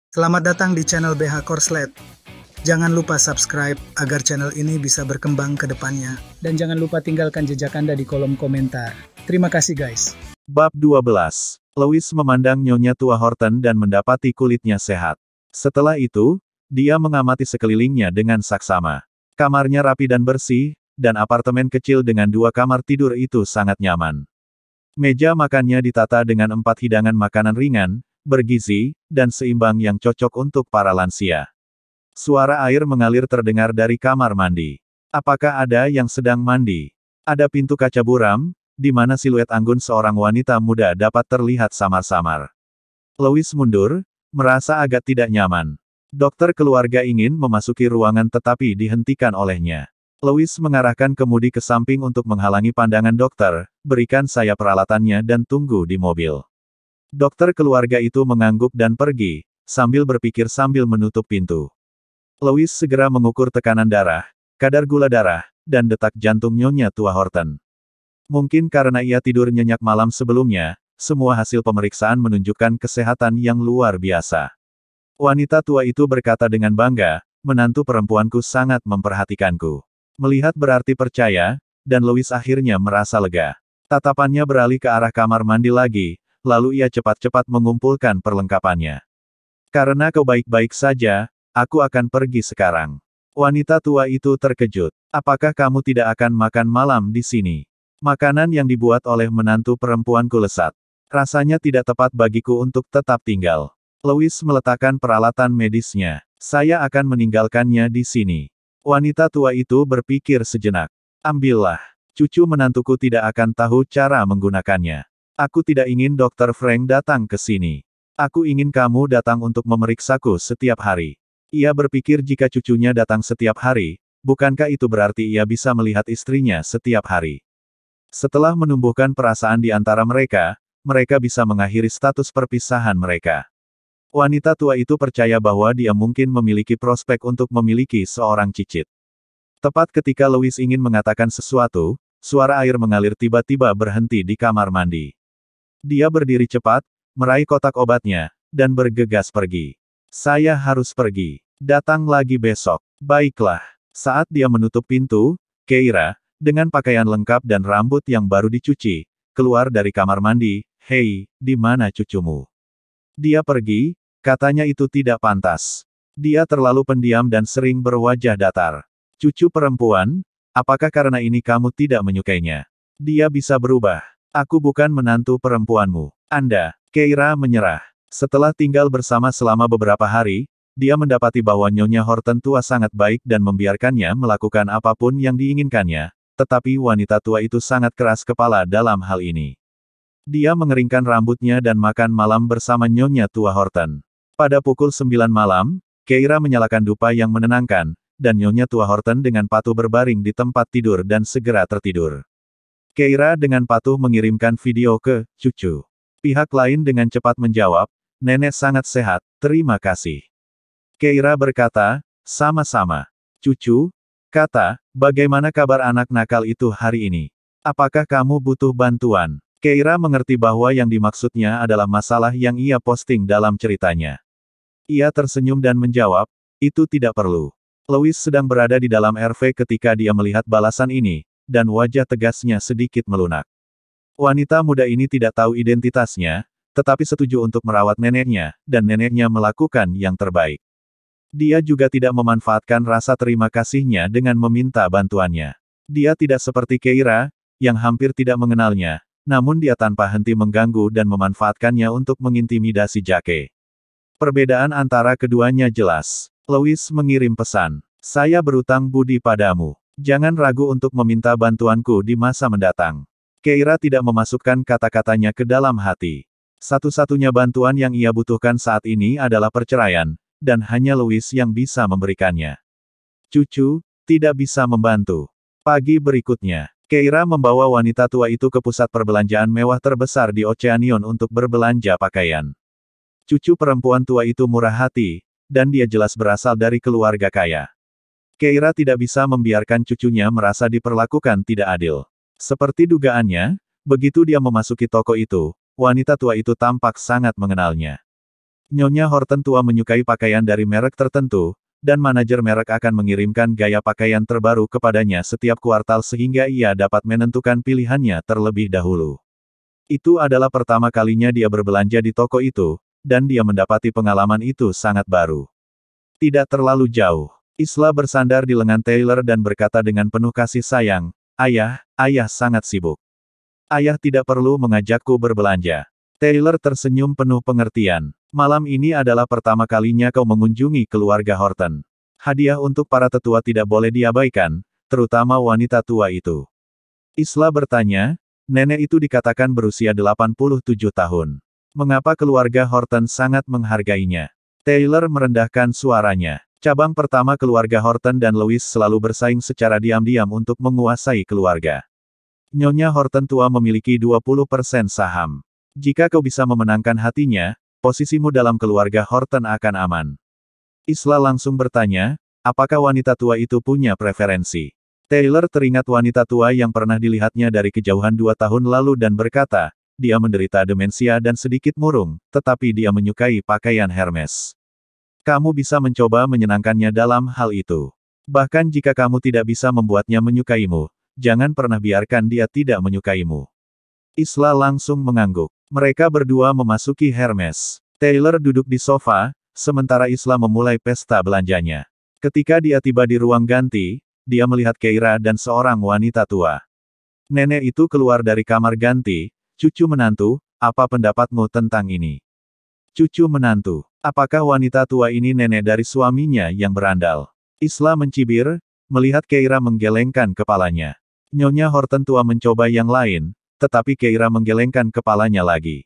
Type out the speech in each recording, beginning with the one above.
Selamat datang di channel BH Korslet. Jangan lupa subscribe agar channel ini bisa berkembang ke depannya. Dan jangan lupa tinggalkan jejak Anda di kolom komentar. Terima kasih guys. Bab 12. Louis memandang Nyonya tua Horton dan mendapati kulitnya sehat. Setelah itu, dia mengamati sekelilingnya dengan saksama. Kamarnya rapi dan bersih, dan apartemen kecil dengan 2 kamar tidur itu sangat nyaman. Meja makannya ditata dengan 4 hidangan makanan ringan, bergizi, dan seimbang yang cocok untuk para lansia. Suara air mengalir terdengar dari kamar mandi. Apakah ada yang sedang mandi? Ada pintu kaca buram, di mana siluet anggun seorang wanita muda dapat terlihat samar-samar. Louis mundur, merasa agak tidak nyaman. Dokter keluarga ingin memasuki ruangan tetapi dihentikan olehnya. Louis mengarahkan kemudi ke samping untuk menghalangi pandangan dokter, berikan saya peralatannya dan tunggu di mobil. Dokter keluarga itu mengangguk dan pergi, sambil berpikir sambil menutup pintu. Louis segera mengukur tekanan darah, kadar gula darah, dan detak jantung Nyonya tua Horton. Mungkin karena ia tidur nyenyak malam sebelumnya, semua hasil pemeriksaan menunjukkan kesehatan yang luar biasa. Wanita tua itu berkata dengan bangga, menantu perempuanku sangat memperhatikanku. Melihat berarti percaya, dan Louis akhirnya merasa lega. Tatapannya beralih ke arah kamar mandi lagi, lalu ia cepat-cepat mengumpulkan perlengkapannya. Karena kau baik-baik saja, aku akan pergi sekarang. Wanita tua itu terkejut. Apakah kamu tidak akan makan malam di sini? Makanan yang dibuat oleh menantu perempuanku lesat. Rasanya tidak tepat bagiku untuk tetap tinggal. Louis meletakkan peralatan medisnya. Saya akan meninggalkannya di sini. Wanita tua itu berpikir sejenak. Ambillah. Cucu menantuku tidak akan tahu cara menggunakannya. Aku tidak ingin Dr. Frank datang ke sini. Aku ingin kamu datang untuk memeriksaku setiap hari. Ia berpikir jika cucunya datang setiap hari, bukankah itu berarti ia bisa melihat istrinya setiap hari? Setelah menumbuhkan perasaan di antara mereka, mereka bisa mengakhiri status perpisahan mereka. Wanita tua itu percaya bahwa dia mungkin memiliki prospek untuk memiliki seorang cicit. Tepat ketika Louis ingin mengatakan sesuatu, suara air mengalir tiba-tiba berhenti di kamar mandi. Dia berdiri cepat, meraih kotak obatnya, dan bergegas pergi. Saya harus pergi. Datang lagi besok. Baiklah. Saat dia menutup pintu, Keira, dengan pakaian lengkap dan rambut yang baru dicuci, keluar dari kamar mandi. Hei, di mana cucumu? Dia pergi, katanya itu tidak pantas. Dia terlalu pendiam dan sering berwajah datar. Cucu perempuan, apakah karena ini kamu tidak menyukainya? Dia bisa berubah. Aku bukan menantu perempuanmu. Anda, Keira menyerah. Setelah tinggal bersama selama beberapa hari, dia mendapati bahwa Nyonya Horton tua sangat baik dan membiarkannya melakukan apapun yang diinginkannya, tetapi wanita tua itu sangat keras kepala dalam hal ini. Dia mengeringkan rambutnya dan makan malam bersama Nyonya tua Horton. Pada pukul 9 malam, Keira menyalakan dupa yang menenangkan, dan Nyonya tua Horton dengan patuh berbaring di tempat tidur dan segera tertidur. Keira dengan patuh mengirimkan video ke cucu. Pihak lain dengan cepat menjawab, nenek sangat sehat, terima kasih. Keira berkata, sama-sama. Cucu, kata, bagaimana kabar anak nakal itu hari ini? Apakah kamu butuh bantuan? Keira mengerti bahwa yang dimaksudnya adalah masalah yang ia posting dalam ceritanya. Ia tersenyum dan menjawab, itu tidak perlu. Louis sedang berada di dalam RV ketika dia melihat balasan ini, dan wajah tegasnya sedikit melunak. Wanita muda ini tidak tahu identitasnya, tetapi setuju untuk merawat neneknya, dan neneknya melakukan yang terbaik. Dia juga tidak memanfaatkan rasa terima kasihnya dengan meminta bantuannya. Dia tidak seperti Keira, yang hampir tidak mengenalnya, namun dia tanpa henti mengganggu dan memanfaatkannya untuk mengintimidasi Jake. Perbedaan antara keduanya jelas. Louis mengirim pesan. Saya berutang budi padamu. Jangan ragu untuk meminta bantuanku di masa mendatang. Keira tidak memasukkan kata-katanya ke dalam hati. Satu-satunya bantuan yang ia butuhkan saat ini adalah perceraian, dan hanya Louis yang bisa memberikannya. Cucu, tidak bisa membantu. Pagi berikutnya, Keira membawa wanita tua itu ke pusat perbelanjaan mewah terbesar di Oceanion untuk berbelanja pakaian. Cucu perempuan tua itu murah hati, dan dia jelas berasal dari keluarga kaya. Keira tidak bisa membiarkan cucunya merasa diperlakukan tidak adil. Seperti dugaannya, begitu dia memasuki toko itu, wanita tua itu tampak sangat mengenalnya. Nyonya Horton tua menyukai pakaian dari merek tertentu, dan manajer merek akan mengirimkan gaya pakaian terbaru kepadanya setiap kuartal sehingga ia dapat menentukan pilihannya terlebih dahulu. Itu adalah pertama kalinya dia berbelanja di toko itu, dan dia mendapati pengalaman itu sangat baru. Tidak terlalu jauh. Isla bersandar di lengan Taylor dan berkata dengan penuh kasih sayang, "Ayah, ayah sangat sibuk. Ayah tidak perlu mengajakku berbelanja." Taylor tersenyum penuh pengertian. "Malam ini adalah pertama kalinya kau mengunjungi keluarga Horton. Hadiah untuk para tetua tidak boleh diabaikan, terutama wanita tua itu." Isla bertanya, nenek itu dikatakan berusia 87 tahun. Mengapa keluarga Horton sangat menghargainya? Taylor merendahkan suaranya. Cabang pertama keluarga Horton dan Louis selalu bersaing secara diam-diam untuk menguasai keluarga. Nyonya Horton tua memiliki 20% saham. Jika kau bisa memenangkan hatinya, posisimu dalam keluarga Horton akan aman. Isla langsung bertanya, apakah wanita tua itu punya preferensi? Taylor teringat wanita tua yang pernah dilihatnya dari kejauhan 2 tahun lalu dan berkata, dia menderita demensia dan sedikit murung, tetapi dia menyukai pakaian Hermes. Kamu bisa mencoba menyenangkannya dalam hal itu. Bahkan jika kamu tidak bisa membuatnya menyukaimu, jangan pernah biarkan dia tidak menyukaimu. Isla langsung mengangguk. Mereka berdua memasuki Hermes. Taylor duduk di sofa, sementara Isla memulai pesta belanjanya. Ketika dia tiba di ruang ganti, dia melihat Keira dan seorang wanita tua. Nenek itu keluar dari kamar ganti, "Cucu menantu, apa pendapatmu tentang ini?" Cucu menantu. Apakah wanita tua ini nenek dari suaminya yang berandal? Isla mencibir, melihat Keira menggelengkan kepalanya. Nyonya Horton tua mencoba yang lain, tetapi Keira menggelengkan kepalanya lagi.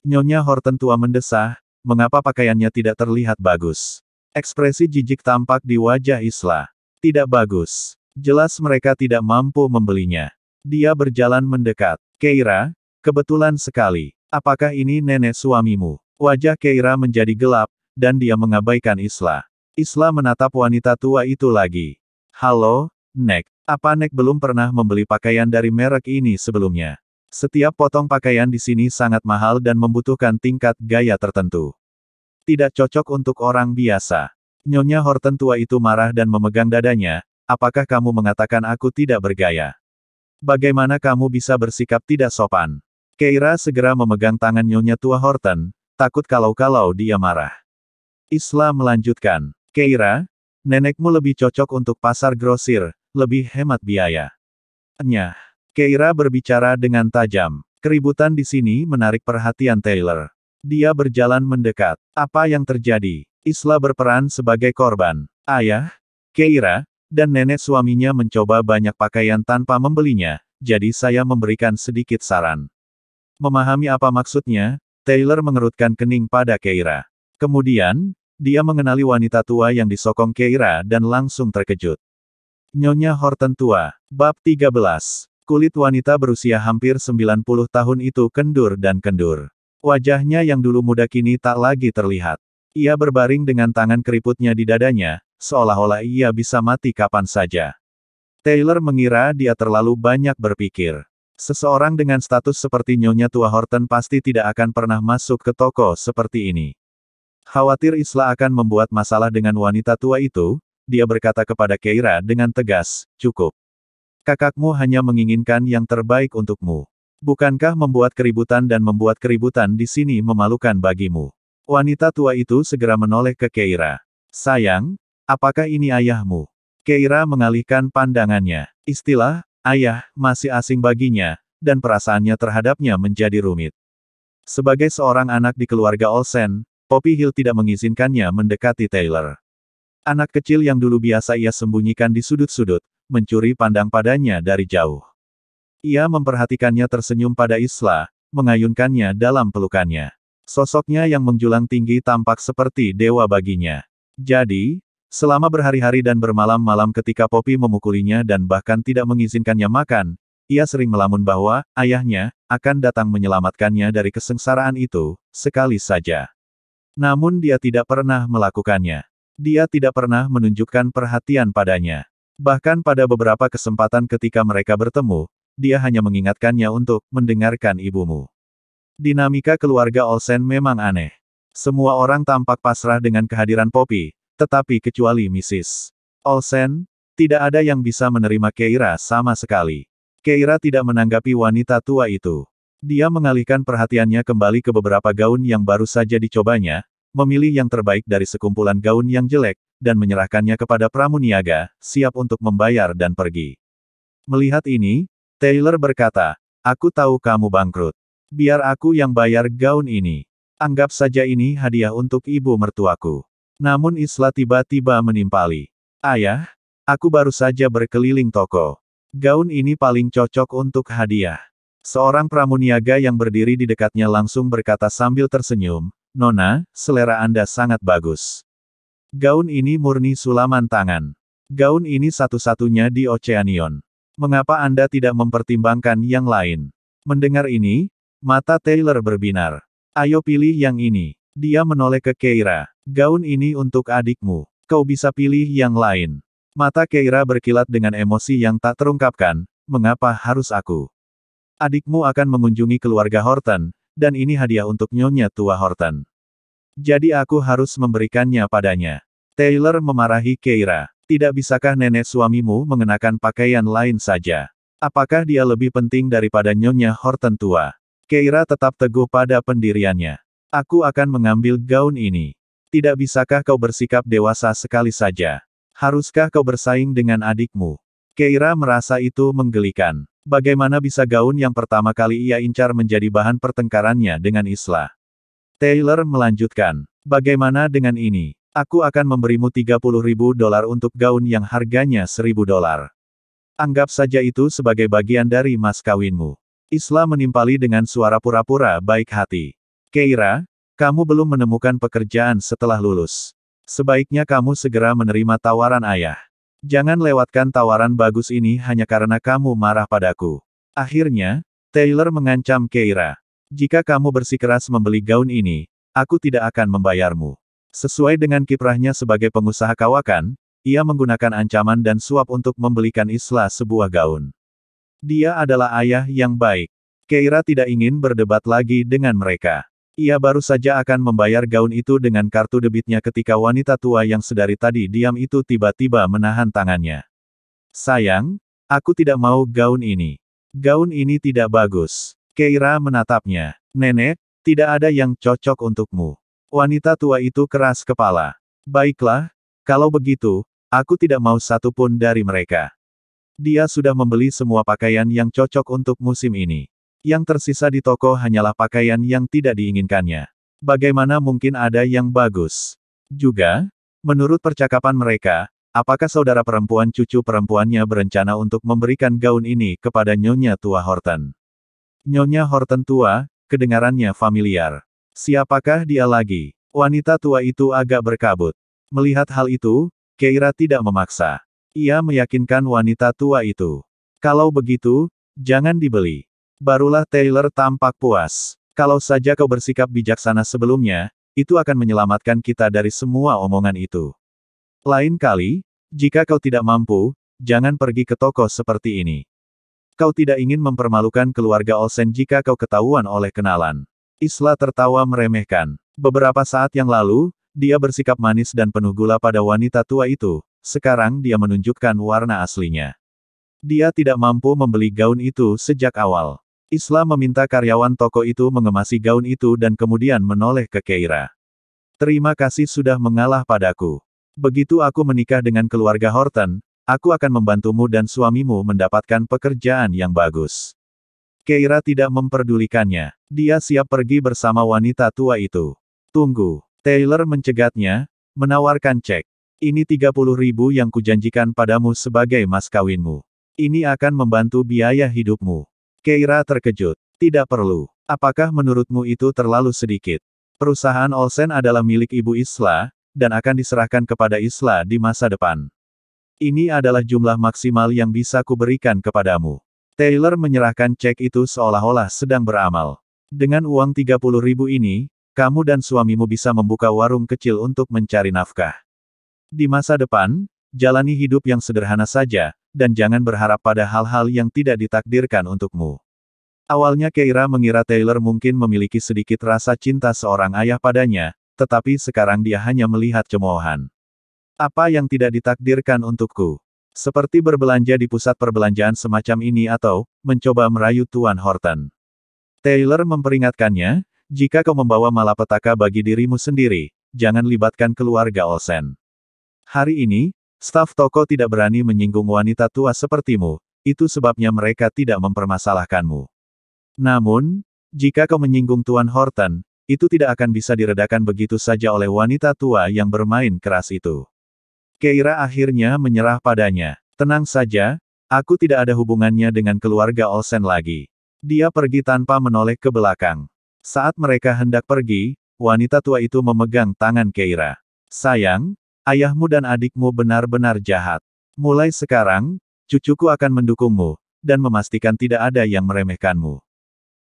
Nyonya Horton tua mendesah, mengapa pakaiannya tidak terlihat bagus? Ekspresi jijik tampak di wajah Isla. Tidak bagus. Jelas mereka tidak mampu membelinya. Dia berjalan mendekat. Keira, kebetulan sekali. Apakah ini nenek suamimu? Wajah Keira menjadi gelap, dan dia mengabaikan Isla. Isla menatap wanita tua itu lagi. "Halo, Nek. Apa Nek belum pernah membeli pakaian dari merek ini sebelumnya? Setiap potong pakaian di sini sangat mahal dan membutuhkan tingkat gaya tertentu. Tidak cocok untuk orang biasa." Nyonya Horton tua itu marah dan memegang dadanya, "Apakah kamu mengatakan aku tidak bergaya? Bagaimana kamu bisa bersikap tidak sopan?" Keira segera memegang tangan Nyonya tua Horton, takut kalau dia marah. Isla melanjutkan, "Keira, nenekmu lebih cocok untuk pasar grosir, lebih hemat biaya." Nyah. Keira berbicara dengan tajam. Keributan di sini menarik perhatian Taylor. Dia berjalan mendekat. Apa yang terjadi? Isla berperan sebagai korban. Ayah, Keira, dan nenek suaminya mencoba banyak pakaian tanpa membelinya, jadi saya memberikan sedikit saran. Memahami apa maksudnya, Taylor mengerutkan kening pada Keira. Kemudian, dia mengenali wanita tua yang disokong Keira dan langsung terkejut. Nyonya Horton tua. Bab 13. Kulit wanita berusia hampir 90 tahun itu kendur dan kendur. Wajahnya yang dulu muda kini tak lagi terlihat. Ia berbaring dengan tangan keriputnya di dadanya, seolah-olah ia bisa mati kapan saja. Taylor mengira dia terlalu banyak berpikir. Seseorang dengan status seperti Nyonya tua Horton pasti tidak akan pernah masuk ke toko seperti ini. Khawatir Isla akan membuat masalah dengan wanita tua itu, dia berkata kepada Keira dengan tegas, "Cukup. Kakakmu hanya menginginkan yang terbaik untukmu. Bukankah membuat keributan dan membuat keributan di sini memalukan bagimu?" Wanita tua itu segera menoleh ke Keira. "Sayang, apakah ini ayahmu?" Keira mengalihkan pandangannya. Istilah ayah masih asing baginya, dan perasaannya terhadapnya menjadi rumit. Sebagai seorang anak di keluarga Olsen, Poppy Hill tidak mengizinkannya mendekati Taylor. Anak kecil yang dulu biasa ia sembunyikan di sudut-sudut, mencuri pandang padanya dari jauh. Ia memperhatikannya tersenyum pada Isla, mengayunkannya dalam pelukannya. Sosoknya yang menjulang tinggi tampak seperti dewa baginya. Jadi, selama berhari-hari dan bermalam-malam ketika Poppy memukulinya dan bahkan tidak mengizinkannya makan, ia sering melamun bahwa ayahnya akan datang menyelamatkannya dari kesengsaraan itu, sekali saja. Namun dia tidak pernah melakukannya. Dia tidak pernah menunjukkan perhatian padanya. Bahkan pada beberapa kesempatan ketika mereka bertemu, dia hanya mengingatkannya untuk mendengarkan ibumu. Dinamika keluarga Olsen memang aneh. Semua orang tampak pasrah dengan kehadiran Poppy, tetapi kecuali Mrs. Olsen, tidak ada yang bisa menerima Keira sama sekali. Keira tidak menanggapi wanita tua itu. Dia mengalihkan perhatiannya kembali ke beberapa gaun yang baru saja dicobanya, memilih yang terbaik dari sekumpulan gaun yang jelek, dan menyerahkannya kepada pramuniaga, siap untuk membayar dan pergi. Melihat ini, Taylor berkata, "Aku tahu kamu bangkrut. Biar aku yang bayar gaun ini. Anggap saja ini hadiah untuk ibu mertuaku." Namun Isla tiba-tiba menimpali. "Ayah, aku baru saja berkeliling toko. Gaun ini paling cocok untuk hadiah." Seorang pramuniaga yang berdiri di dekatnya langsung berkata sambil tersenyum, "Nona, selera Anda sangat bagus. Gaun ini murni sulaman tangan. Gaun ini satu-satunya di Oceanion. Mengapa Anda tidak mempertimbangkan yang lain?" Mendengar ini, mata Taylor berbinar. "Ayo pilih yang ini." Dia menoleh ke Keira. "Gaun ini untuk adikmu. Kau bisa pilih yang lain." Mata Keira berkilat dengan emosi yang tak terungkapkan. "Mengapa harus aku? Adikmu akan mengunjungi keluarga Horton, dan ini hadiah untuk Nyonya Tua Horton. Jadi aku harus memberikannya padanya." Taylor memarahi Keira. "Tidak bisakah nenek suamimu mengenakan pakaian lain saja? Apakah dia lebih penting daripada Nyonya Horton tua?" Keira tetap teguh pada pendiriannya. "Aku akan mengambil gaun ini. Tidak bisakah kau bersikap dewasa sekali saja? Haruskah kau bersaing dengan adikmu?" Keira merasa itu menggelikan. Bagaimana bisa gaun yang pertama kali ia incar menjadi bahan pertengkarannya dengan Isla? Taylor melanjutkan, "Bagaimana dengan ini? Aku akan memberimu $30.000 untuk gaun yang harganya $1.000. Anggap saja itu sebagai bagian dari mas kawinmu." Isla menimpali dengan suara pura-pura baik hati. "Keira, kamu belum menemukan pekerjaan setelah lulus. Sebaiknya kamu segera menerima tawaran ayah. Jangan lewatkan tawaran bagus ini hanya karena kamu marah padaku." Akhirnya, Taylor mengancam Keira. "Jika kamu bersikeras membeli gaun ini, aku tidak akan membayarmu." Sesuai dengan kiprahnya sebagai pengusaha kawakan, ia menggunakan ancaman dan suap untuk membelikan Isla sebuah gaun. Dia adalah ayah yang baik. Keira tidak ingin berdebat lagi dengan mereka. Ia baru saja akan membayar gaun itu dengan kartu debitnya ketika wanita tua yang sedari tadi diam itu tiba-tiba menahan tangannya. "Sayang, aku tidak mau gaun ini. Gaun ini tidak bagus." Keira menatapnya. "Nenek, tidak ada yang cocok untukmu." Wanita tua itu keras kepala. "Baiklah, kalau begitu, aku tidak mau satu pun dari mereka. Dia sudah membeli semua pakaian yang cocok untuk musim ini. Yang tersisa di toko hanyalah pakaian yang tidak diinginkannya. Bagaimana mungkin ada yang bagus? Juga, menurut percakapan mereka, apakah saudara perempuan cucu perempuannya berencana untuk memberikan gaun ini kepada Nyonya Tua Horton?" Nyonya Horton tua, kedengarannya familiar. Siapakah dia lagi? Wanita tua itu agak berkabut. Melihat hal itu, Keira tidak memaksa. Ia meyakinkan wanita tua itu. "Kalau begitu, jangan dibeli." Barulah Taylor tampak puas. "Kalau saja kau bersikap bijaksana sebelumnya, itu akan menyelamatkan kita dari semua omongan itu. Lain kali, jika kau tidak mampu, jangan pergi ke toko seperti ini. Kau tidak ingin mempermalukan keluarga Olsen jika kau ketahuan oleh kenalan." Isla tertawa meremehkan. Beberapa saat yang lalu, dia bersikap manis dan penuh gula pada wanita tua itu, sekarang dia menunjukkan warna aslinya. Dia tidak mampu membeli gaun itu sejak awal. Isla meminta karyawan toko itu mengemasi gaun itu dan kemudian menoleh ke Keira. "Terima kasih sudah mengalah padaku. Begitu aku menikah dengan keluarga Horton, aku akan membantumu dan suamimu mendapatkan pekerjaan yang bagus." Keira tidak memperdulikannya. Dia siap pergi bersama wanita tua itu. "Tunggu." Taylor mencegatnya, menawarkan cek. "Ini 30.000 yang kujanjikan padamu sebagai mas kawinmu. Ini akan membantu biaya hidupmu." Keira terkejut. "Tidak perlu. Apakah menurutmu itu terlalu sedikit? Perusahaan Olsen adalah milik Ibu Isla, dan akan diserahkan kepada Isla di masa depan. Ini adalah jumlah maksimal yang bisa kuberikan kepadamu." Taylor menyerahkan cek itu seolah-olah sedang beramal. "Dengan uang 30.000 ini, kamu dan suamimu bisa membuka warung kecil untuk mencari nafkah. Di masa depan, jalani hidup yang sederhana saja, dan jangan berharap pada hal-hal yang tidak ditakdirkan untukmu." Awalnya Keira mengira Taylor mungkin memiliki sedikit rasa cinta seorang ayah padanya, tetapi sekarang dia hanya melihat cemoohan. Apa yang tidak ditakdirkan untukku? Seperti berbelanja di pusat perbelanjaan semacam ini atau mencoba merayu Tuan Horton. Taylor memperingatkannya, jika kau membawa malapetaka bagi dirimu sendiri, jangan libatkan keluarga Olsen. Hari ini, staf toko tidak berani menyinggung wanita tua sepertimu, itu sebabnya mereka tidak mempermasalahkanmu. Namun, jika kau menyinggung Tuan Horton, itu tidak akan bisa diredakan begitu saja oleh wanita tua yang bermain keras itu. Keira akhirnya menyerah padanya. Tenang saja, aku tidak ada hubungannya dengan keluarga Olsen lagi. Dia pergi tanpa menoleh ke belakang. Saat mereka hendak pergi, wanita tua itu memegang tangan Keira. Sayang, ayahmu dan adikmu benar-benar jahat. Mulai sekarang, cucuku akan mendukungmu, dan memastikan tidak ada yang meremehkanmu.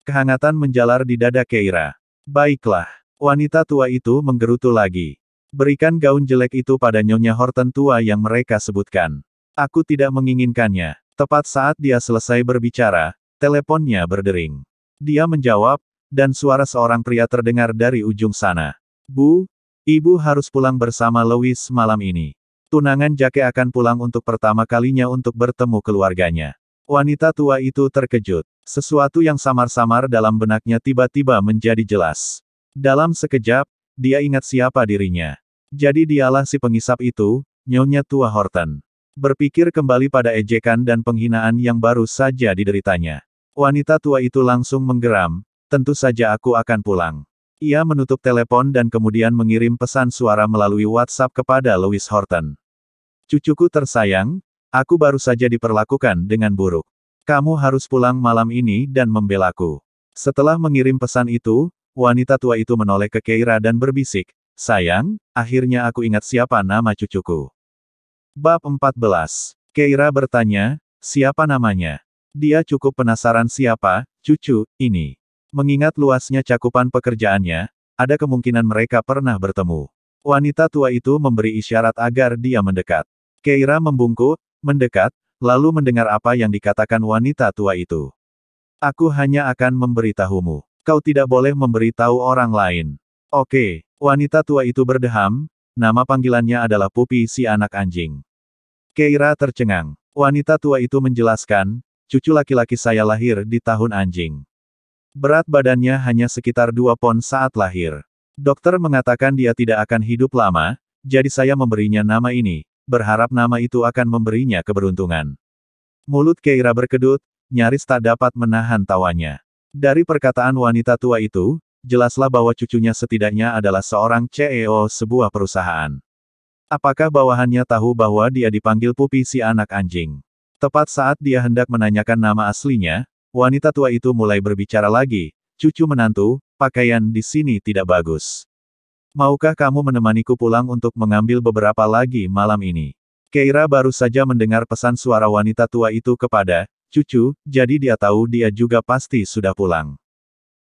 Kehangatan menjalar di dada Keira. Baiklah, wanita tua itu menggerutu lagi. Berikan gaun jelek itu pada Nyonya Horton tua yang mereka sebutkan. Aku tidak menginginkannya. Tepat saat dia selesai berbicara, teleponnya berdering. Dia menjawab, dan suara seorang pria terdengar dari ujung sana. Bu, ibu harus pulang bersama Louis malam ini. Tunangan Jake akan pulang untuk pertama kalinya untuk bertemu keluarganya. Wanita tua itu terkejut. Sesuatu yang samar-samar dalam benaknya tiba-tiba menjadi jelas. Dalam sekejap, dia ingat siapa dirinya. Jadi dialah si pengisap itu, Nyonya Tua Horton. Berpikir kembali pada ejekan dan penghinaan yang baru saja dideritanya. Wanita tua itu langsung menggeram, tentu saja aku akan pulang. Ia menutup telepon dan kemudian mengirim pesan suara melalui WhatsApp kepada Louis Horton. Cucuku tersayang, aku baru saja diperlakukan dengan buruk. Kamu harus pulang malam ini dan membelaku. Setelah mengirim pesan itu, wanita tua itu menoleh ke Keira dan berbisik, sayang, akhirnya aku ingat siapa nama cucuku. Bab 14. Keira bertanya, siapa namanya? Dia cukup penasaran siapa, cucu, ini. Mengingat luasnya cakupan pekerjaannya, ada kemungkinan mereka pernah bertemu. Wanita tua itu memberi isyarat agar dia mendekat. Keira membungkuk, mendekat, lalu mendengar apa yang dikatakan wanita tua itu. Aku hanya akan memberitahumu. Kau tidak boleh memberitahu orang lain. Oke, wanita tua itu berdeham, nama panggilannya adalah Pupi si anak anjing. Keira tercengang. Wanita tua itu menjelaskan, cucu laki-laki saya lahir di tahun anjing. Berat badannya hanya sekitar 2 pon saat lahir. Dokter mengatakan dia tidak akan hidup lama, jadi saya memberinya nama ini, berharap nama itu akan memberinya keberuntungan. Mulut Keira berkedut, nyaris tak dapat menahan tawanya. Dari perkataan wanita tua itu, jelaslah bahwa cucunya setidaknya adalah seorang CEO sebuah perusahaan. Apakah bawahannya tahu bahwa dia dipanggil Pupi si anak anjing? Tepat saat dia hendak menanyakan nama aslinya, wanita tua itu mulai berbicara lagi, cucu menantu, pakaian di sini tidak bagus. Maukah kamu menemaniku pulang untuk mengambil beberapa lagi malam ini? Keira baru saja mendengar pesan suara wanita tua itu kepada cucu, jadi dia tahu dia juga pasti sudah pulang.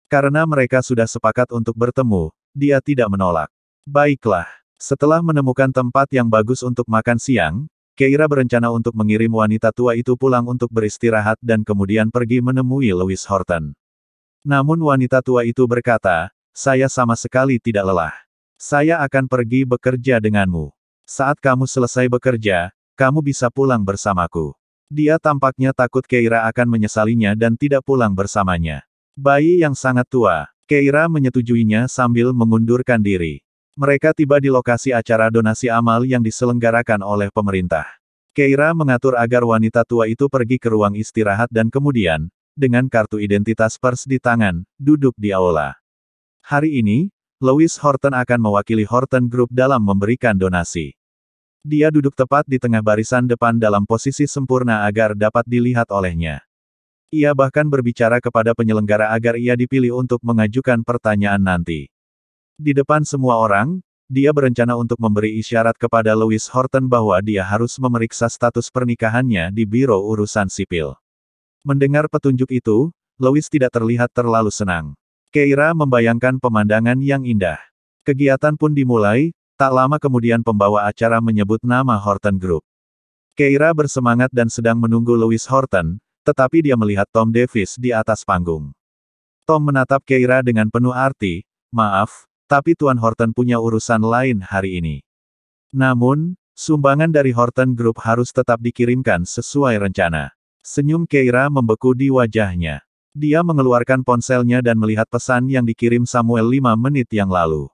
Karena mereka sudah sepakat untuk bertemu, dia tidak menolak. Baiklah. Setelah menemukan tempat yang bagus untuk makan siang, Keira berencana untuk mengirim wanita tua itu pulang untuk beristirahat dan kemudian pergi menemui Louis Horton. Namun wanita tua itu berkata, saya sama sekali tidak lelah. Saya akan pergi bekerja denganmu. Saat kamu selesai bekerja, kamu bisa pulang bersamaku. Dia tampaknya takut Keira akan menyesalinya dan tidak pulang bersamanya. Bayi yang sangat tua, Keira menyetujuinya sambil mengundurkan diri. Mereka tiba di lokasi acara donasi amal yang diselenggarakan oleh pemerintah. Keira mengatur agar wanita tua itu pergi ke ruang istirahat dan kemudian, dengan kartu identitas pers di tangan, duduk di aula. Hari ini, Louis Horton akan mewakili Horton Group dalam memberikan donasi. Dia duduk tepat di tengah barisan depan dalam posisi sempurna agar dapat dilihat olehnya. Ia bahkan berbicara kepada penyelenggara agar ia dipilih untuk mengajukan pertanyaan nanti. Di depan semua orang, dia berencana untuk memberi isyarat kepada Louis Horton bahwa dia harus memeriksa status pernikahannya di Biro Urusan Sipil. Mendengar petunjuk itu, Louis tidak terlihat terlalu senang. Keira membayangkan pemandangan yang indah. Kegiatan pun dimulai, tak lama kemudian pembawa acara menyebut nama Horton Group. Keira bersemangat dan sedang menunggu Louis Horton, tetapi dia melihat Tom Davis di atas panggung. Tom menatap Keira dengan penuh arti, maaf, Tapi Tuan Horton punya urusan lain hari ini. Namun, sumbangan dari Horton Group harus tetap dikirimkan sesuai rencana. Senyum Keira membeku di wajahnya. Dia mengeluarkan ponselnya dan melihat pesan yang dikirim Samuel 5 menit yang lalu.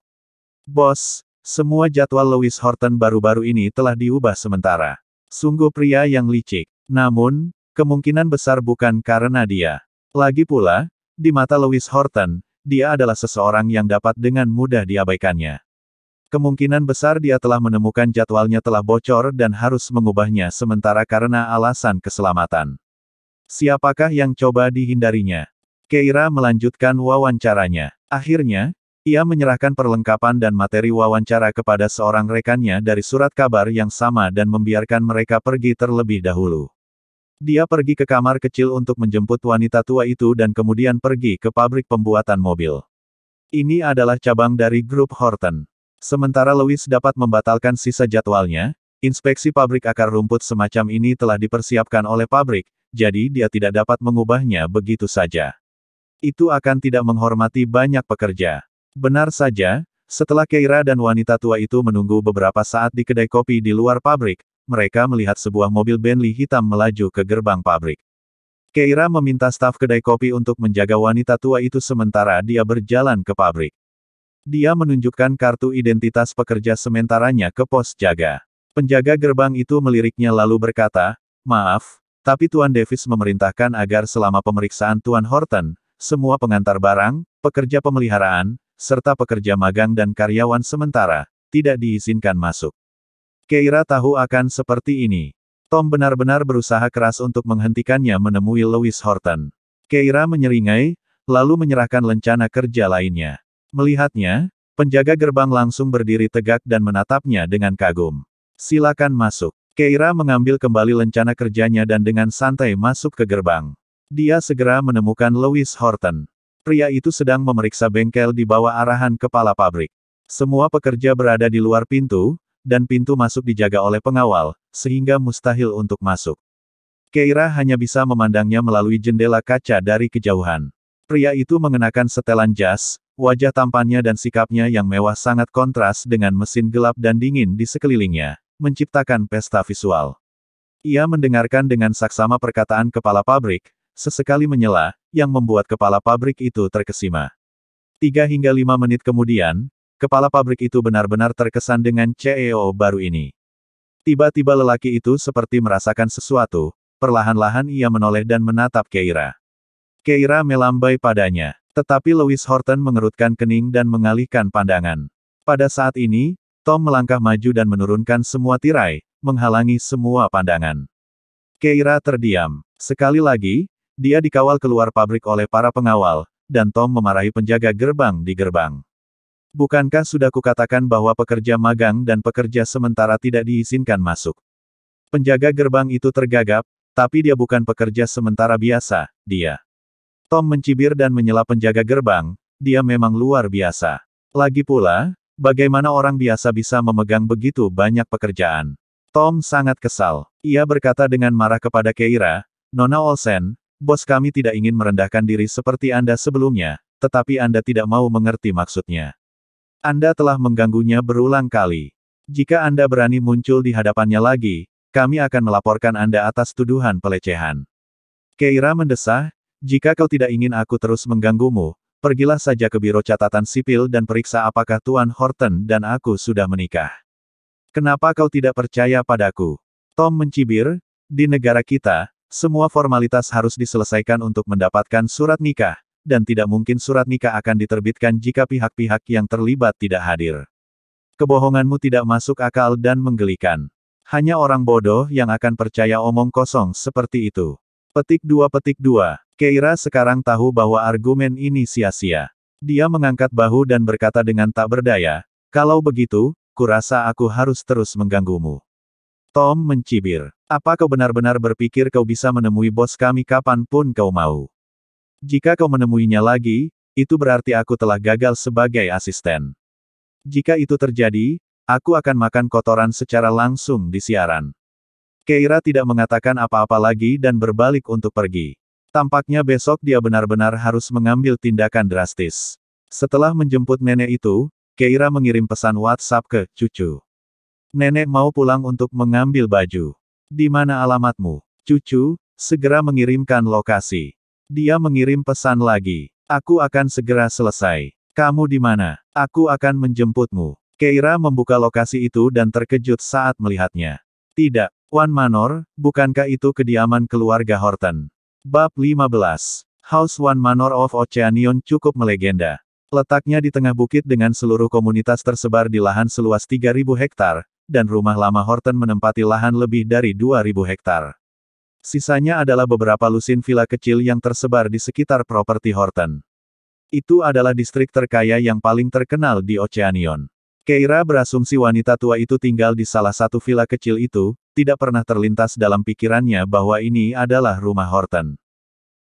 Bos, semua jadwal Lewis Horton baru-baru ini telah diubah sementara. Sungguh pria yang licik. Namun, kemungkinan besar bukan karena dia. Lagi pula, di mata Lewis Horton, dia adalah seseorang yang dapat dengan mudah diabaikannya. Kemungkinan besar dia telah menemukan jadwalnya telah bocor dan harus mengubahnya sementara karena alasan keselamatan. Siapakah yang coba dihindarinya? Keira melanjutkan wawancaranya. Akhirnya, ia menyerahkan perlengkapan dan materi wawancara kepada seorang rekannya dari surat kabar yang sama dan membiarkan mereka pergi terlebih dahulu. Dia pergi ke kamar kecil untuk menjemput wanita tua itu dan kemudian pergi ke pabrik pembuatan mobil. Ini adalah cabang dari grup Horton. Sementara Lewis dapat membatalkan sisa jadwalnya, inspeksi pabrik akar rumput semacam ini telah dipersiapkan oleh pabrik, jadi dia tidak dapat mengubahnya begitu saja. Itu akan tidak menghormati banyak pekerja. Benar saja, setelah Keira dan wanita tua itu menunggu beberapa saat di kedai kopi di luar pabrik, mereka melihat sebuah mobil Bentley hitam melaju ke gerbang pabrik. Keira meminta staf kedai kopi untuk menjaga wanita tua itu sementara dia berjalan ke pabrik. Dia menunjukkan kartu identitas pekerja sementaranya ke pos jaga. Penjaga gerbang itu meliriknya lalu berkata, "Maaf, tapi Tuan Davis memerintahkan agar selama pemeriksaan Tuan Horton, semua pengantar barang, pekerja pemeliharaan, serta pekerja magang dan karyawan sementara, tidak diizinkan masuk." Keira tahu akan seperti ini. Tom benar-benar berusaha keras untuk menghentikannya menemui Lewis Horton. Keira menyeringai, lalu menyerahkan lencana kerja lainnya. Melihatnya, penjaga gerbang langsung berdiri tegak dan menatapnya dengan kagum. "Silakan masuk." Keira mengambil kembali lencana kerjanya dan dengan santai masuk ke gerbang. Dia segera menemukan Lewis Horton. Pria itu sedang memeriksa bengkel di bawah arahan kepala pabrik. Semua pekerja berada di luar pintu, dan pintu masuk dijaga oleh pengawal, sehingga mustahil untuk masuk. Keira hanya bisa memandangnya melalui jendela kaca dari kejauhan. Pria itu mengenakan setelan jas, wajah tampannya dan sikapnya yang mewah sangat kontras dengan mesin gelap dan dingin di sekelilingnya, menciptakan pesta visual. Ia mendengarkan dengan saksama perkataan kepala pabrik, sesekali menyela, yang membuat kepala pabrik itu terkesima. 3 hingga 5 menit kemudian, kepala pabrik itu benar-benar terkesan dengan CEO baru ini. Tiba-tiba lelaki itu seperti merasakan sesuatu, perlahan-lahan ia menoleh dan menatap Keira. Keira melambai padanya, tetapi Lewis Horton mengerutkan kening dan mengalihkan pandangan. Pada saat ini, Tom melangkah maju dan menurunkan semua tirai, menghalangi semua pandangan. Keira terdiam. Sekali lagi, dia dikawal keluar pabrik oleh para pengawal, dan Tom memarahi penjaga gerbang di gerbang. "Bukankah sudah kukatakan bahwa pekerja magang dan pekerja sementara tidak diizinkan masuk?" Penjaga gerbang itu tergagap, tapi dia bukan pekerja sementara biasa, dia. Tom mencibir dan menyela penjaga gerbang, dia memang luar biasa. Lagi pula, bagaimana orang biasa bisa memegang begitu banyak pekerjaan? Tom sangat kesal. Ia berkata dengan marah kepada Keira, "Nona Olsen, bos kami tidak ingin merendahkan diri seperti Anda sebelumnya, tetapi Anda tidak mau mengerti maksudnya. Anda telah mengganggunya berulang kali. Jika Anda berani muncul di hadapannya lagi, kami akan melaporkan Anda atas tuduhan pelecehan." Keira mendesah, "Jika kau tidak ingin aku terus mengganggumu, pergilah saja ke Biro Catatan Sipil dan periksa apakah Tuan Horton dan aku sudah menikah. Kenapa kau tidak percaya padaku?" Tom mencibir, "Di negara kita, semua formalitas harus diselesaikan untuk mendapatkan surat nikah, dan tidak mungkin surat nikah akan diterbitkan jika pihak-pihak yang terlibat tidak hadir. Kebohonganmu tidak masuk akal dan menggelikan. Hanya orang bodoh yang akan percaya omong kosong seperti itu." Petik 2. Keira sekarang tahu bahwa argumen ini sia-sia. Dia mengangkat bahu dan berkata dengan tak berdaya, "Kalau begitu, kurasa aku harus terus mengganggumu." Tom mencibir, "Apa kau benar-benar berpikir kau bisa menemui bos kami kapanpun kau mau? Jika kau menemuinya lagi, itu berarti aku telah gagal sebagai asisten. Jika itu terjadi, aku akan makan kotoran secara langsung di siaran." Keira tidak mengatakan apa-apa lagi dan berbalik untuk pergi. Tampaknya besok dia benar-benar harus mengambil tindakan drastis. Setelah menjemput nenek itu, Keira mengirim pesan WhatsApp ke cucu. Nenek mau pulang untuk mengambil baju. Di mana alamatmu? Cucu, segera mengirimkan lokasi. Dia mengirim pesan lagi. Aku akan segera selesai. Kamu di mana? Aku akan menjemputmu. Keira membuka lokasi itu dan terkejut saat melihatnya. Tidak, One Manor, bukankah itu kediaman keluarga Horton? Bab 15. House One Manor of Oceanion cukup melegenda. Letaknya di tengah bukit dengan seluruh komunitas tersebar di lahan seluas 3.000 hektar, dan rumah lama Horton menempati lahan lebih dari 2.000 hektar. Sisanya adalah beberapa lusin villa kecil yang tersebar di sekitar properti Horton. Itu adalah distrik terkaya yang paling terkenal di Oceanion. Keira berasumsi wanita tua itu tinggal di salah satu villa kecil itu, tidak pernah terlintas dalam pikirannya bahwa ini adalah rumah Horton.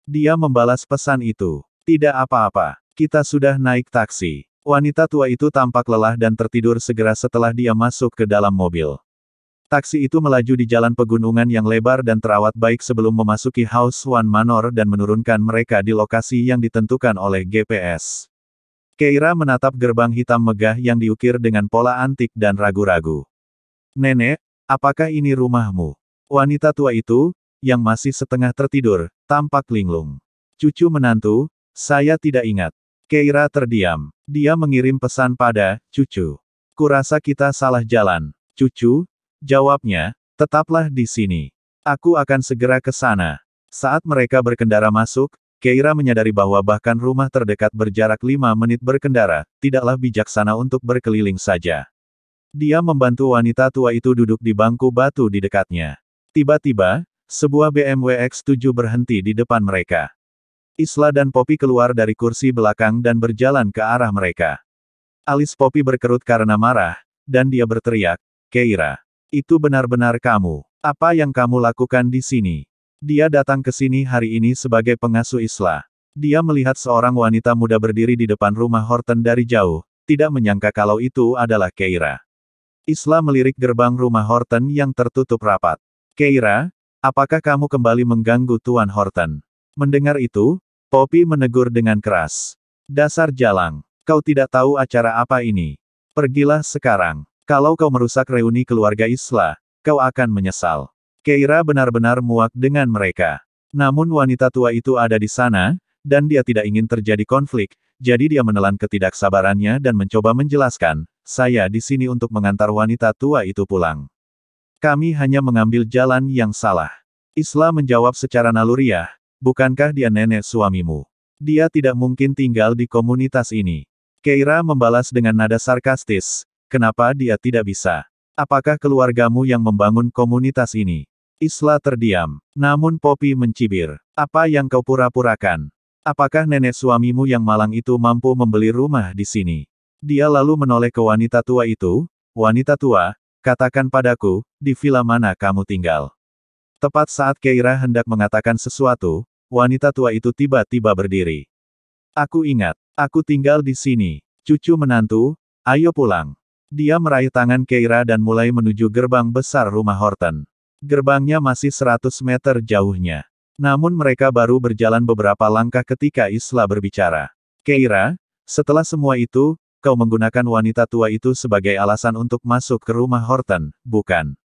Dia membalas pesan itu. Tidak apa-apa. Kita sudah naik taksi. Wanita tua itu tampak lelah dan tertidur segera setelah dia masuk ke dalam mobil. Taksi itu melaju di jalan pegunungan yang lebar dan terawat baik sebelum memasuki House One Manor dan menurunkan mereka di lokasi yang ditentukan oleh GPS. Keira menatap gerbang hitam megah yang diukir dengan pola antik dan ragu-ragu. Nenek, apakah ini rumahmu? Wanita tua itu, yang masih setengah tertidur, tampak linglung. Cucu menantu, saya tidak ingat. Keira terdiam. Dia mengirim pesan pada cucu. Kurasa kita salah jalan. Cucu, jawabnya, tetaplah di sini. Aku akan segera ke sana. Saat mereka berkendara masuk, Keira menyadari bahwa bahkan rumah terdekat berjarak 5 menit berkendara, tidaklah bijaksana untuk berkeliling saja. Dia membantu wanita tua itu duduk di bangku batu di dekatnya. Tiba-tiba, sebuah BMW X7 berhenti di depan mereka. Isla dan Poppy keluar dari kursi belakang dan berjalan ke arah mereka. Alis Poppy berkerut karena marah, dan dia berteriak, Keira, itu benar-benar kamu. Apa yang kamu lakukan di sini? Dia datang ke sini hari ini sebagai pengasuh Isla. Dia melihat seorang wanita muda berdiri di depan rumah Horton dari jauh, tidak menyangka kalau itu adalah Keira. Isla melirik gerbang rumah Horton yang tertutup rapat. Keira, apakah kamu kembali mengganggu Tuan Horton? Mendengar itu, Poppy menegur dengan keras. Dasar jalang, kau tidak tahu acara apa ini. Pergilah sekarang. Kalau kau merusak reuni keluarga Isla, kau akan menyesal. Keira benar-benar muak dengan mereka. Namun wanita tua itu ada di sana, dan dia tidak ingin terjadi konflik, jadi dia menelan ketidaksabarannya dan mencoba menjelaskan, saya di sini untuk mengantar wanita tua itu pulang. Kami hanya mengambil jalan yang salah. Isla menjawab secara naluriah, bukankah dia nenek suamimu? Dia tidak mungkin tinggal di komunitas ini. Keira membalas dengan nada sarkastis, kenapa dia tidak bisa? Apakah keluargamu yang membangun komunitas ini? Isla terdiam. Namun Poppy mencibir. Apa yang kau pura-purakan? Apakah nenek suamimu yang malang itu mampu membeli rumah di sini? Dia lalu menoleh ke wanita tua itu, wanita tua, katakan padaku, di villa mana kamu tinggal? Tepat saat Keira hendak mengatakan sesuatu, wanita tua itu tiba-tiba berdiri. Aku ingat, aku tinggal di sini. Cucu menantu, ayo pulang. Dia meraih tangan Keira dan mulai menuju gerbang besar rumah Horton. Gerbangnya masih 100 meter jauhnya. Namun mereka baru berjalan beberapa langkah ketika Isla berbicara. Keira, setelah semua itu, kau menggunakan wanita tua itu sebagai alasan untuk masuk ke rumah Horton, bukan?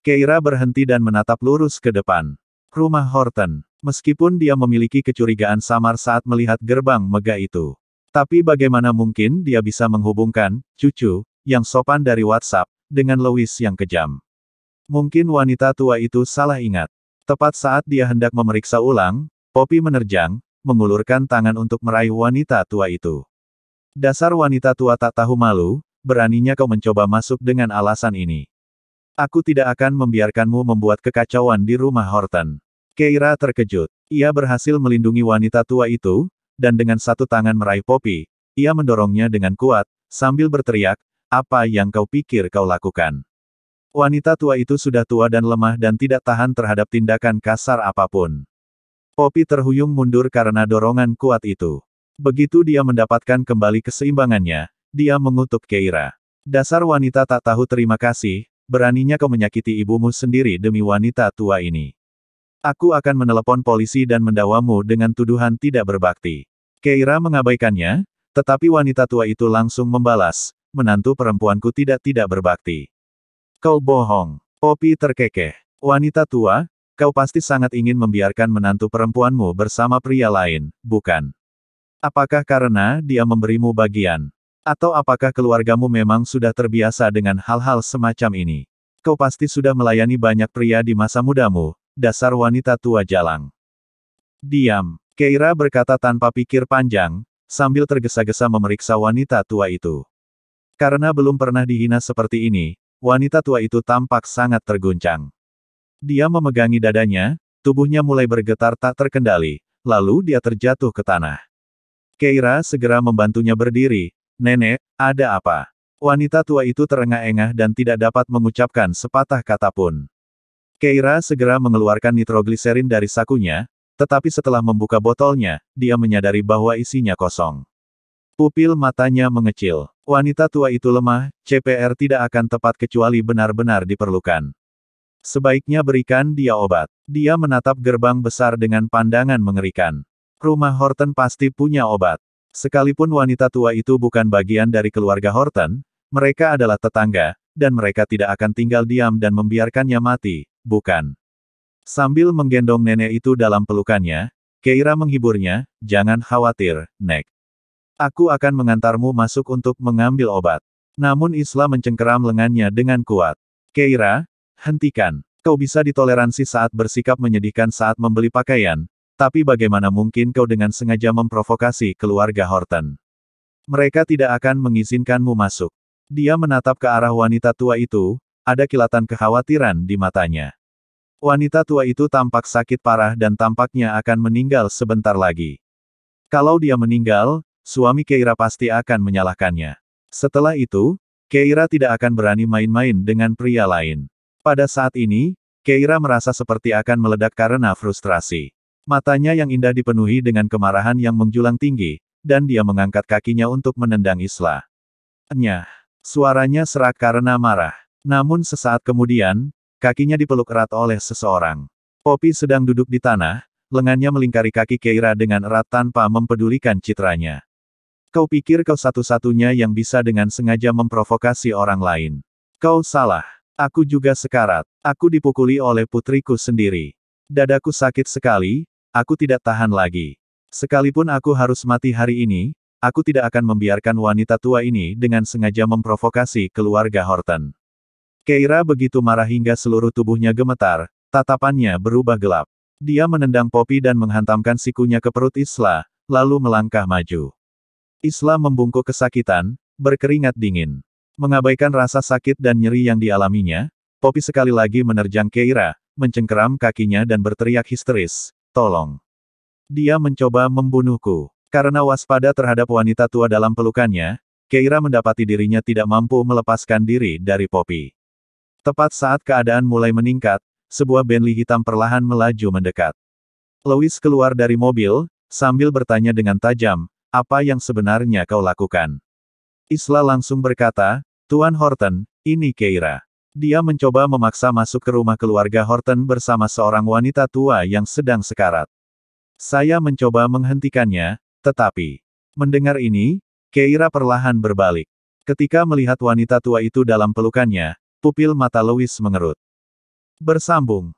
Keira berhenti dan menatap lurus ke depan. Rumah Horton. Meskipun dia memiliki kecurigaan samar saat melihat gerbang megah itu. Tapi bagaimana mungkin dia bisa menghubungkan, cucu, yang sopan dari WhatsApp, dengan Louis yang kejam. Mungkin wanita tua itu salah ingat. Tepat saat dia hendak memeriksa ulang, Poppy menerjang, mengulurkan tangan untuk meraih wanita tua itu. Dasar wanita tua tak tahu malu, beraninya kau mencoba masuk dengan alasan ini. Aku tidak akan membiarkanmu membuat kekacauan di rumah Horton. Keira terkejut. Ia berhasil melindungi wanita tua itu, dan dengan satu tangan meraih Poppy, ia mendorongnya dengan kuat, sambil berteriak, apa yang kau pikir kau lakukan? Wanita tua itu sudah tua dan lemah dan tidak tahan terhadap tindakan kasar apapun. Poppy terhuyung mundur karena dorongan kuat itu. Begitu dia mendapatkan kembali keseimbangannya, dia mengutuk Keira. Dasar wanita tak tahu terima kasih, beraninya kau menyakiti ibumu sendiri demi wanita tua ini. Aku akan menelepon polisi dan mendakwamu dengan tuduhan tidak berbakti. Keira mengabaikannya, tetapi wanita tua itu langsung membalas, menantu perempuanku tidak berbakti. Kau bohong. Poppy terkekeh. Wanita tua, kau pasti sangat ingin membiarkan menantu perempuanmu bersama pria lain, bukan? Apakah karena dia memberimu bagian? Atau apakah keluargamu memang sudah terbiasa dengan hal-hal semacam ini? Kau pasti sudah melayani banyak pria di masa mudamu, dasar wanita tua jalang. Diam. Keira berkata tanpa pikir panjang, sambil tergesa-gesa memeriksa wanita tua itu. Karena belum pernah dihina seperti ini, wanita tua itu tampak sangat terguncang. Dia memegangi dadanya, tubuhnya mulai bergetar tak terkendali, lalu dia terjatuh ke tanah. Keira segera membantunya berdiri. Nenek, ada apa? Wanita tua itu terengah-engah dan tidak dapat mengucapkan sepatah kata pun. Keira segera mengeluarkan nitrogliserin dari sakunya, tetapi setelah membuka botolnya, dia menyadari bahwa isinya kosong. Pupil matanya mengecil. Wanita tua itu lemah, CPR tidak akan tepat kecuali benar-benar diperlukan. Sebaiknya berikan dia obat. Dia menatap gerbang besar dengan pandangan mengerikan. Rumah Horton pasti punya obat. Sekalipun wanita tua itu bukan bagian dari keluarga Horton, mereka adalah tetangga, dan mereka tidak akan tinggal diam dan membiarkannya mati, bukan? Sambil menggendong nenek itu dalam pelukannya, Keira menghiburnya, jangan khawatir, Nek. Aku akan mengantarmu masuk untuk mengambil obat. Namun Isla mencengkeram lengannya dengan kuat. Keira, hentikan. Kau bisa ditoleransi saat bersikap menyedihkan saat membeli pakaian, tapi bagaimana mungkin kau dengan sengaja memprovokasi keluarga Horton? Mereka tidak akan mengizinkanmu masuk. Dia menatap ke arah wanita tua itu, ada kilatan kekhawatiran di matanya. Wanita tua itu tampak sakit parah dan tampaknya akan meninggal sebentar lagi. Kalau dia meninggal, suami Keira pasti akan menyalahkannya. Setelah itu, Keira tidak akan berani main-main dengan pria lain. Pada saat ini, Keira merasa seperti akan meledak karena frustrasi. Matanya yang indah dipenuhi dengan kemarahan yang menjulang tinggi, dan dia mengangkat kakinya untuk menendang Isla. Nyah. Suaranya serak karena marah. Namun sesaat kemudian, kakinya dipeluk erat oleh seseorang. Poppy sedang duduk di tanah, lengannya melingkari kaki Keira dengan erat tanpa mempedulikan citranya. Kau pikir kau satu-satunya yang bisa dengan sengaja memprovokasi orang lain. Kau salah. Aku juga sekarat. Aku dipukuli oleh putriku sendiri. Dadaku sakit sekali, aku tidak tahan lagi. Sekalipun aku harus mati hari ini, aku tidak akan membiarkan wanita tua ini dengan sengaja memprovokasi keluarga Horton. Keira begitu marah hingga seluruh tubuhnya gemetar, tatapannya berubah gelap. Dia menendang Poppy dan menghantamkan sikunya ke perut Isla, lalu melangkah maju. Isla membungkuk kesakitan, berkeringat dingin. Mengabaikan rasa sakit dan nyeri yang dialaminya, Poppy sekali lagi menerjang Keira, mencengkeram kakinya dan berteriak histeris, "Tolong! Dia mencoba membunuhku." Karena waspada terhadap wanita tua dalam pelukannya, Keira mendapati dirinya tidak mampu melepaskan diri dari Poppy. Tepat saat keadaan mulai meningkat, sebuah Bentley hitam perlahan melaju mendekat. Louis keluar dari mobil, sambil bertanya dengan tajam, "Apa yang sebenarnya kau lakukan?" Isla langsung berkata, "Tuan Horton, ini Keira." Dia mencoba memaksa masuk ke rumah keluarga Horton bersama seorang wanita tua yang sedang sekarat. Saya mencoba menghentikannya, tetapi... Mendengar ini, Keira perlahan berbalik. Ketika melihat wanita tua itu dalam pelukannya, pupil mata Louis mengerut. Bersambung.